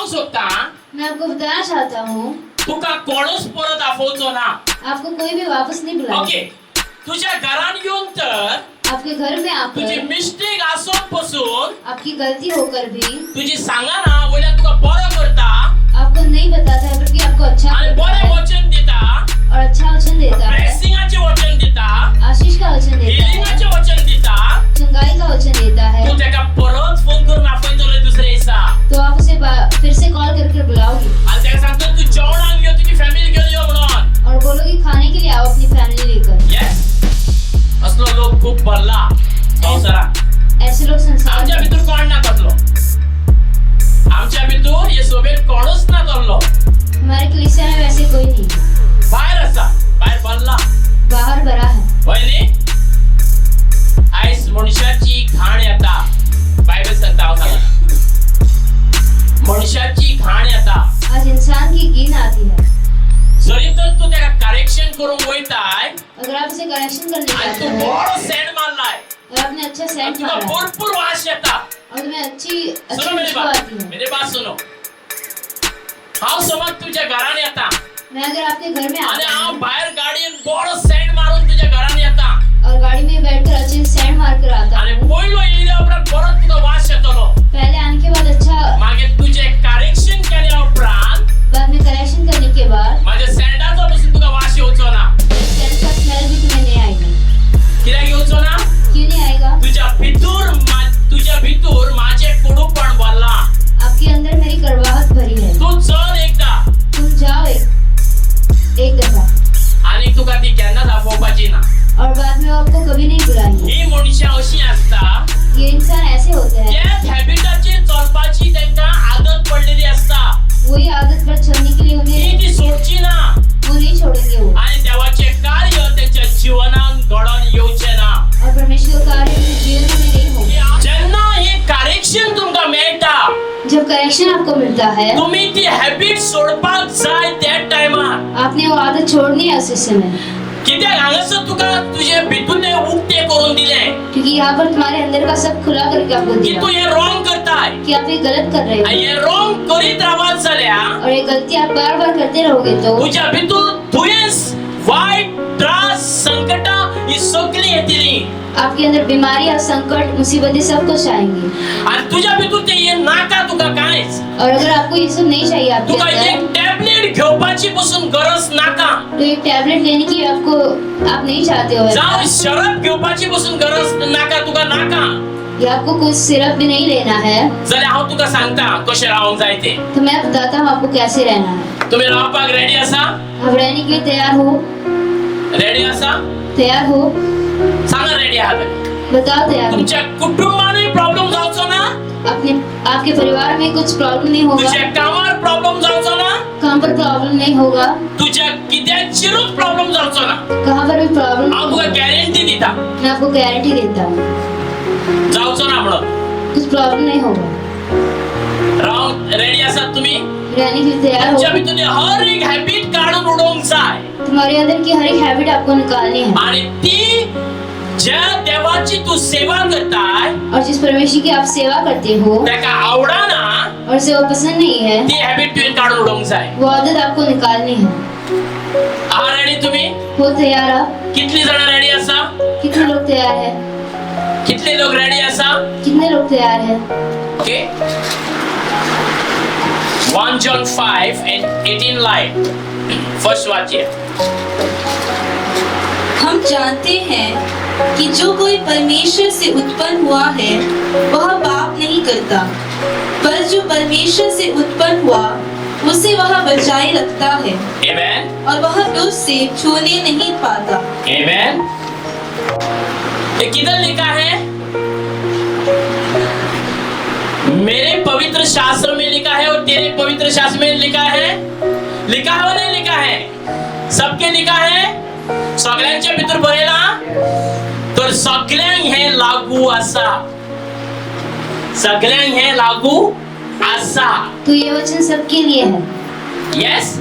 सोदता मैं आपको बताना चाहता हूँ तुका कोणूच परत आफोवचो ना. आपको कोई भी वापस नहीं बुलाएगा. ओके, तुझ्या घरान येऊन तर आपके घर में तुझी आकर मिस्टेक आसून पासून आपकी गलती होकर भी तुझी सांगा ना वयल्यान तुका बरो करता आपको नहीं बताता है बल्कि आपको अच्छा आणि करता बरे है वचन दिता, और अच्छा वचन देता है, ब्लेसिंगाचे वचन दिता, आशीष का वचन देता है, हिलिंगाचे वचन दिता. चंगाई का वचन देता है. तू तेका परत फोन करून आफयतलो दुसरे दिसा तो आप उसे फिर से कॉल करके बुलाओगे आणि तेका सांगतो तू जेवणाक यो तुझी फॅमिली घेऊन यो म्हणून. और बोलोगे खाने के लिए आओ अपनी फैमिली लेकर. यस, असलो लोक खूप भरला संवसारात. ऐसे लोग संसार आमच्या में भितर कोण ना करलो, आमच्या भितर ये सोबेत कोणूच ना करलो. हमारे कलीसिया में वैसे कोई नहीं है. बाहेर असा, बाहेर भरला बाहर भरा है. वयनी. आयज मनुष्याची घाण येता, बायबल सांगता हांव सांगना, मनुष्याची घाण येता. आज इंसान की गिन आती है. जरी तर तू तेका करेक्शन करूंक वयताय अगर आप उसे करेक्शन करने आणि जाते तू हो बरो सेंड मारलाय और आपने अच्छा आणि सेंट तुका मारा है भरपूर वास येता. और तुम्हें अच्छी सुनो मेरी खुशबू बात, आती है. मेरी बात सुनो. हांव समज तुझ्या घरान येता मैं अगर आपके घर में आणि आता हांव हूँ बाहेर गाडयेन बरो सेंड मारून तुझ्या घरान येता और गाड़ी में बैठकर अच्छे से सेंट मार कर आता आणि हूँ, पयलो येयल्या उपरांत परत तुका वास येतलो. पहले आने के बाद अच्छा, मागे तुझे करेक्शन केल्या उपरांत बाद में करेक्शन करने के बाद माझ्या सेंडाचो पासून तुका वास येवचो ना. सेंट का स्मेल भी तुम्हें नहीं आएगा. कित्याक येवचो ना? क्यों नहीं आएगा? तुझ्या भितर माझे कडूपण भरला. आपके अंदर मेरी कड़वाहट भरी है. तू चल एकदा तुम जाओ एक दफा आणि तुका ती केन्ना दाखोवपाची ना. और बाद में वो आपको कभी नहीं बुलाएंगे. ही मनशां अशी असता, ये इंसान ऐसे होते हैं, त्या हॅबिटाचेर चलपाची तांकां आदत पडलेली असता. वही आदत पर चलने के लिए उन्हें ती सोडची ना वो नहीं छोड़ेंगे वो. आणि देवाचे कार्य त्यांच्या जीवनात घडून येवचे ना. और परमेश्वर का कार्य उनके जीवन में नहीं होगा. जेन्ना हे करेक्शन तुमका मेळटा, जब करेक्शन आपको मिलता है तुम्ही ती हॅबिट सोडपाक जाय त्या टायमार. आपने वो आदत छोड़नी है उस समय, कित्याक हांगासर तुका तुझे भितूरले उक्ते करून दिले क्योंकि यहाँ पर तुम्हारे अंदर का सब खुला करके आपको की दिया तू हे रॉंग करताय. कि आप ये गलत कर रहे आणि हो. हे रॉंग करीत रावत जाल्यार और ये गलती आप बार बार करते रहोगे तो तुझ्या भितर दुयेंस, वाईट, त्रास, संकटा ही सगळी येतली. आपके अंदर बीमारियां, संकट, मुसीबतें सब कुछ आएंगी. आणि तुझ्या भितर ते हे नाका तुका कांयच. और अगर आपको ये सब नहीं चाहिए आपके तुका अंदर, एक टॅबलेट घेवपाची पासून गरज नाका. तो एक टैबलेट लेने की आपको आप नहीं चाहते हो, जावं शरब घेवपाची पासून गरज नाका तुका नाका. या आपको कुछ सिरप भी नहीं लेना है, जाल्यार हांव तुका सांगता कशें रावंक जाय ते. तो मैं बताता हूँ आपको कैसे रहना है. तुम्ही रावपाक रेडी आसा? आप रहने के लिए तैयार हो? रेडी आसा? तैयार हो? सांगा रेडी आहात. बताओ तैयार हो. तुमच्या कुटुंबाने प्रॉब्लेम जावचो ना, अपने आपके परिवार में कुछ प्रॉब्लम नहीं होगा, तुझ्या कामार प्रॉब्लेम जावचो ना, कहाँ पर प्रॉब्लम नहीं होगा, तुझ्या कित्याचेरूच प्रॉब्लेम जावचो ना. कहाँ पर भी प्रॉब्लम हांव तुका गॅरंटी दिता मैं आपको गारंटी देता हूँ जावचो ना म्हणून. कुछ प्रॉब्लम नहीं होगा. राव रेडी आसात तुम्ही? रहने के लिए तैयार तुमच्या हो. भितरली हर एक हॅबिट काढून उडोवंक जाय. तुम्हारे अंदर की हर एक हैबिट आपको निकालनी है. आणि ती ज्या देवाची तू सेवा करताय और जिस परमेश्वर की आप सेवा करते हो तेका आवडाना और उसे वो पसंद नहीं है, ती हॅबिट तुवें काढून उडोवंक जाय. वो आदत आपको निकालनी है. आहा रेडी तुम्ही? हो तैयार आप? कितली जण रेडी आसा? कितने लोग तैयार है? कितले लोक रेडी आसा? कितने लोग तैयार है? Okay. 1 John 5 and 18 line. First वाक्य. हम जानते हैं कि जो कोई परमेश्वर से उत्पन्न हुआ है वह पाप नहीं करता, पर जो परमेश्वर से उत्पन्न हुआ उसे वह बचाए रखता है आमेन. और वह दुष्ट से छूने नहीं पाता. आमेन. ये किधर लिखा है? मेरे पवित्र शास्त्र में लिखा है और तेरे पवित्र शास्त्र में लिखा है. लिखा है और नहीं लिखा है? सबके लिखा है. सगळ्यांच्या भितर बरेला तर सगळ्यांक हे लागू आसा. सगळ्यांक हे लागू आसा. तो ये वचन सबके लिए है. यस.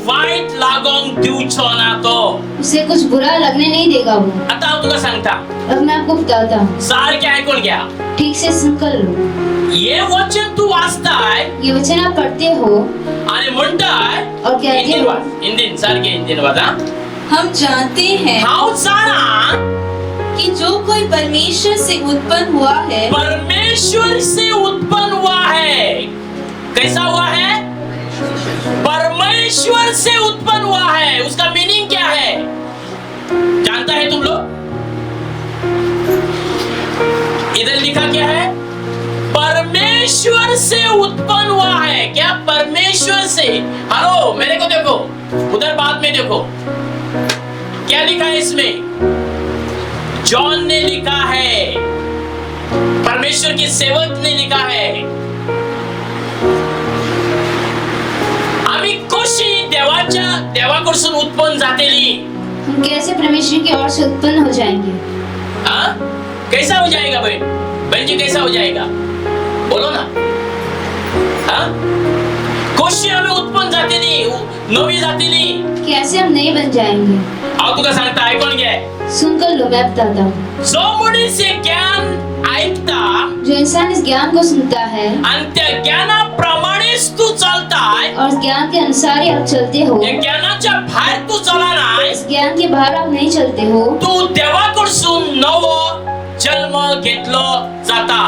वाईट लागोंक दिवचो ना तो. उसे कुछ बुरा लगने नहीं देगा वो. आता हांव तुका सांगता, अब मैं आपको बताता हूँ, सारखे ऐकून घ्या. ठीक से संकल्प लो. हे वचन तू वाचताय ये वचन आप पढ़ते हो आणि म्हणताय और कहते हिंदीन हो वाच हिंदीन सारखे हिंदीन वाचा हम जानते हैं हाव जाणा कि जो कोई परमेश्वर से उत्पन्न हुआ है परमेश्वर से उत्पन्न हुआ है। कैसा हुआ है? परमेश्वर से उत्पन्न हुआ है। उसका मीनिंग क्या है जानता है तुम लोग? इधर लिखा क्या है? परमेश्वर से उत्पन्न हुआ है। क्या परमेश्वर से? हेलो मेरे को देखो, उधर बाद में देखो क्या लिखा है इसमें। जॉन ने लिखा है, परमेश्वर के सेवक ने लिखा है, आम्ही कशी देवाकडून उत्पन्न झालेली। हम कैसे परमेश्वर की ओर से उत्पन्न हो जाएंगे? हाँ कैसा हो जाएगा बहन जी, कैसा हो जाएगा बोलो ना। हाँ कशी आम्ही उत्पन्न झालेली, नवी झालेली। कैसे हम नहीं बन जाएंगे? अहो तुका सांगता ऐकून घे। सुनकर लो, मैं बताता हूँ। जो मुनीस हे ज्ञान ऐकता जो इंसान इस ज्ञान को सुनता है आणि त्या ज्ञानाप्रमाणेच तू चालताय, और ज्ञान के अनुसार ही आप चलते हो, त्या ज्ञानाच्या बाहेर तू चला नाही, इस ज्ञान के बाहर आप नहीं चलते हो, तू देवाकडून नव जन्म घेतलो जाता।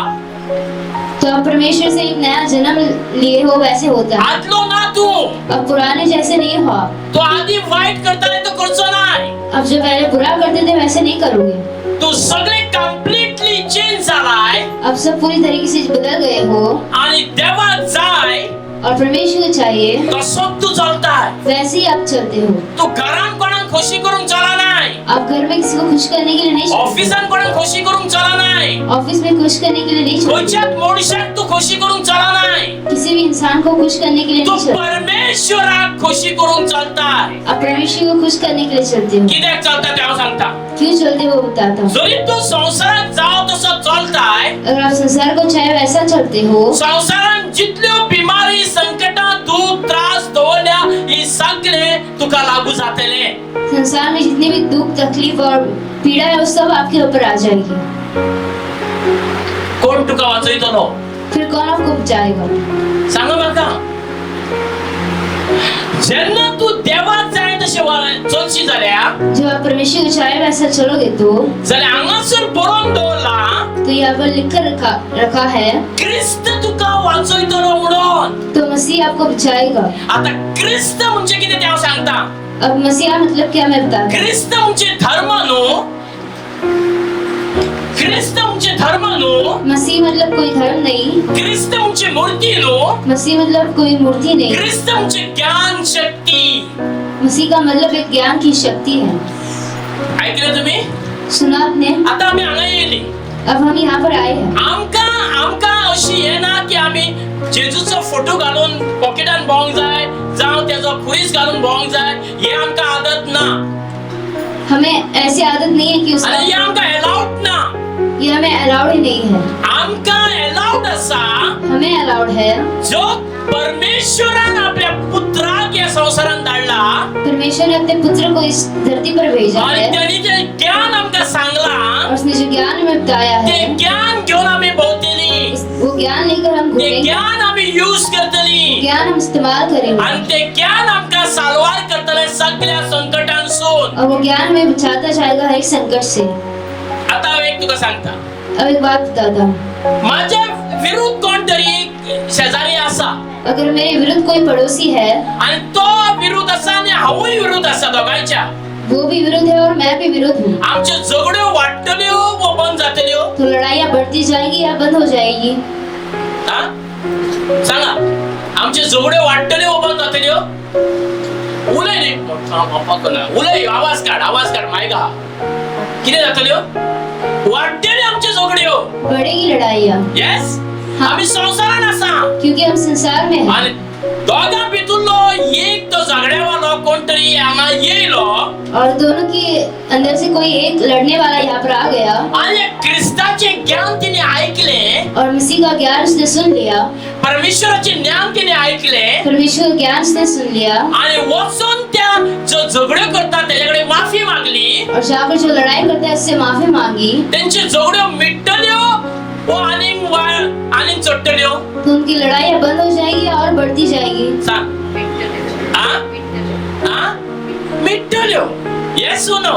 तो आप परमेश्वर से एक नया जन्म लिए हो वैसे होता है। आदलो ना तू, अब पुराने जैसे नहीं हो। तो आधी वाईट करता तो करचो नाही। अब जो पहले बुरा करते थे वैसे नहीं करोगे। तू सगळे कम्प्लीटली चेंज झालाय अब सब पूरी तरीके से बदल गए हो आणि देवात जाय और परमेश्वर को चाहिए तसो तू चालताय। वैसे ही आप चलते हो। तू घरान कोणाक खुशी करून चला नाही, आप घर में किसी को खुश करने के लिए नहीं चलते, ऑफिसान कोणाक खुशी करून चला नाही, ऑफिस में खुश करने के लिए नहीं चलते, कोणच्याच मनुष्याक तू खुशी करून चला नाही, किसी भी इंसान को खुश करने के लिए तू नहीं चलते, परमेश्वराक खुशी करून चालताय। आप परमेश्वर को खुश करने के लिए चलते हो। कित्याक चालता ते हांव सांगता। क्यों चलते हो बताता हूँ। जरी तू संसारात जाव तसो चलताय, अगर आप संसार को चाहे वैसा चलते हो, संसारात जितल्यो बिमारी संकटा दुख त्रास दवल्या ही सगळे तुका लागू जातले। संसार में जितने भी दुख तकलीफ और पीड़ा है वो सब आपके ऊपर आ जाएगी। कोण तुका वाचयतलो? फिर कौन आपको बचाएगा? सांगा म्हाका। जेन्ना तू देवात जाय तशें चलशी जाल्यार जब आप परमेश्वर को चाहे वैसा चलोगे तो जाल्यार हांगासर बरोवन दवरला तो यहाँ पर लिख कर रखा है क्रिस्त तुका वाचयतलो म्हणून। तो मसीह आपको बचाएगा। आता क्रिस्त म्हणजे कितें ते हांव सांगता। अब मसीहा मतलब क्या मैं बताता हूँ। क्रिस्त म्हणजे धर्म न्हू, क्रिस्त म्हणजे धर्म न्हू, मसीह मतलब कोई धर्म नहीं, क्रिस्त म्हणजे मूर्ती न्हू, मसीह मतलब कोई मूर्ति नहीं, क्रिस्त म्हणजे ज्ञान शक्ती। मसीह का मतलब एक ज्ञान की शक्ति है। ऐकलं तुम्ही? सुना आपने? आता आम्ही हांगा येयली, अब हम यहाँ पर आए हैं। आमका अशी हे ना की आम्ही जेजूचो फोटो घालून पॉकेटान भोंवंक जाय, जावं त्याचो खुरीस घालून भोंवंक जाय, हे आमका आदत ना। हमें ऐसी आदत नहीं है कि आणि हे उसका आमका अलाउड ना। ये हमें अलाउड ही नहीं है। आमका अलाउड असा हमें अलाउड है जो परमेश्वरान आपल्या पुत्राक या संसारान धाडला परमेश्वर ने अपने पुत्र को इस धरती पर भेजा आणि है त्यांनी जे ज्ञान आमका सांगला और उसने जो ज्ञान हमें बताया ते है ज्ञान घेऊन आम्ही भोवतेली, वो ज्ञान लेकर हम ते घूमेंगे, ज्ञान आम्ही यूज करतली ज्ञान हम इस्तेमाल करेंगे आणि ते ज्ञान आमका सालवार करतले सगळ्या संकटांसून। और वो ज्ञान हमें बचाता जाएगा हर एक संकट से। आता हांव एक तुका सांगता, अब एक बात बताता हूँ। माझ्या विरुद्ध कोणतरी शेजारी असा अगर मेरे विरुद्ध कोई पड़ोसी है आणि तो विरुद्ध असा आणि हांवूय विरुद्ध असा, दोघांच्या वो भी विरुद्ध है और मैं भी विरुद्ध हूँ, आमच्यो झगड्यो वाडटल्यो व बंद जातल्यो। तो लड़ाइयाँ बढ़ती जाएगी या बंद हो जाएगी? हा सांगा, आमच्यो झगड्यो वाडटल्यो व बंद जातल्यो? उलय न्ही, उलय, आवाज काढ मायगा। कितें जातल्यो? वाडटल्यो आमच्यो झगड्यो। बढ़ेगी लड़ाइयाँ यस, हाँ। आम्ही संसारान आसा क्योंकि हम संसार में हैं आणि दोघां भितरलो एक तो झगड्यावालो कोणतरी हांगा येयलो और दोनों के अंदर से कोई एक लड़ने वाला यहाँ पर आ गया आणि क्रिस्ताचे ज्ञान तिने ऐकले, और मसीह का ज्ञान उसने सुन लिया, परमेश्वराचे ज्ञान तिने ऐकले परमेश्वर का ज्ञान उसने सुन लिया आणि वचून त्या जो झगड्यो करतात त्याच्याकडे माफी मागली, और जहाँ पर जो लड़ाई करता है उससे माफी मांगी, त्यांचे झगड्यो मिटतल्यो व आनीक चोटतल्यो। तो उनकी लड़ाइयाँ बंद हो जाएगी बढ़ती जाएगी। सांग आ मिटल्यो येस सुनो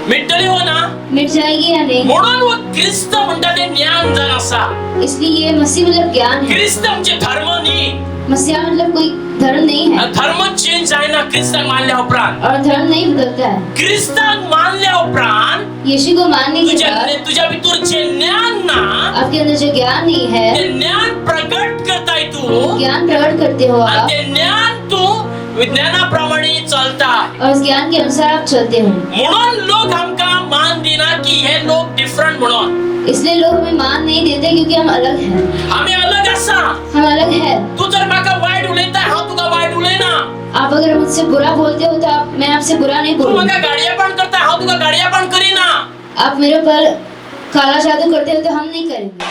मिटल्यो हो ना मिट जाएगी या नहीं? म्हणून वो ख्रिस्त म्हणतात ते ज्ञान जन असा इसलिए ये मसीह मतलब ज्ञान है। ख्रिस्त म्हणजे धर्म नाही मसीहा मतलब कोई धर्म नहीं है धर्म चेंज आहे ना ख्रिस्ताक मानल्या उपरांत और धर्म नहीं बदलता है। ख्रिस्ताक मानल्या उपरांत यीशु को मानने के बाद तुझ्या भितर जे ज्ञान ना आपके अंदर जो ज्ञान नहीं है, ते ज्ञान प्रकट करताय तू ज्ञान प्रकट करते हो आणि आप ते ज्ञान तू विज्ञानाप्रमाणे चालता और उस ज्ञान के अनुसार आप चलते हो। म्हणून लोक हमका मान देना की हे लोक डिफरंट म्हणून इसलिए लोग हमें मान नहीं देते क्योंकि हम अलग हैं। आम्ही अलग असा हम अलग है। तू जर माका वाईट उलयता हांव तुका वाईट उलयना आप अगर मुझसे बुरा बोलते हो तो मैं आपसे बुरा नहीं तू बोलूंगा। माका गाडयापण करता हांव तुका गाडयापण करीना आप मेरे ऊपर काला जादू करते हो तो हम नहीं करेंगे।